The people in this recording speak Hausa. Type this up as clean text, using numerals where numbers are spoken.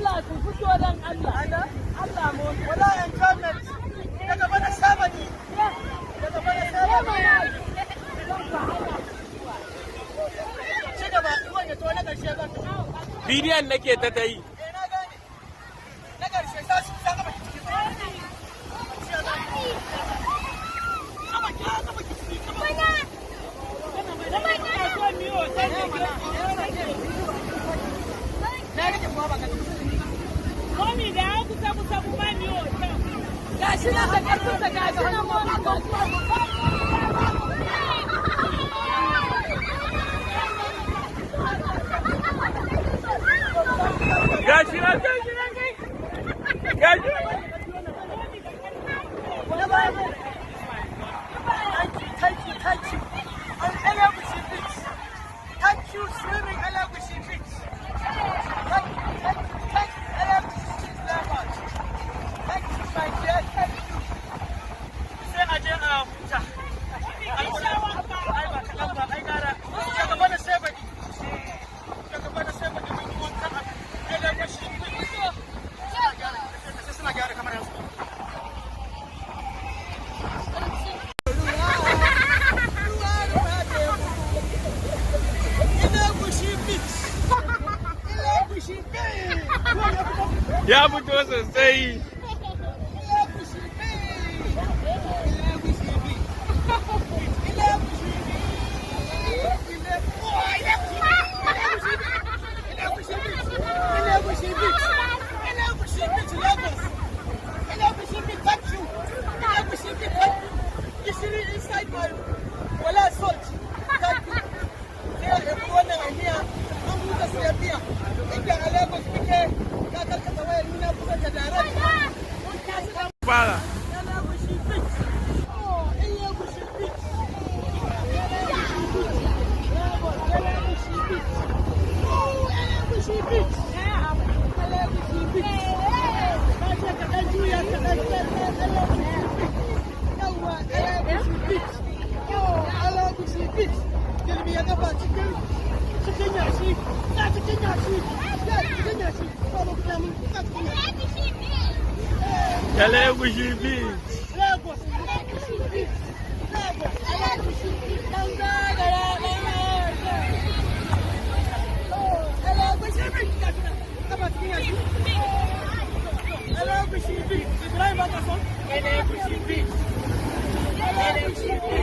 Allah ku fito dan Allah. Allah mu. Wala enjoyment. Daga bana sabani. Daga bana sabani. Ci gaba, ruwan ya to na ƙarshe zan ta. Bidiyon nake ta yi. Na gane. Na ƙarshe sa su sa gaba ciki. Mami da ya kusa kuma ni hoton. Gashi na ta karfinsa gashi na mami Gashi na gashi. Thank you. On Elegushi Beach. Thank you, swimming Elegushi Beach. Thank you, Elegushi Beach very much. Thank you, my dear, thank you. Sai a je a huta. Ai ba kaɗan ba, ai gara. Daga bana sai baɗi. Daga bana sai baɗi mun yi wankan a Elegushi Beach. Suna gyara kamar yanzu. Ya fito sosai. Para. Elegushi Beach. Elegushi Beach.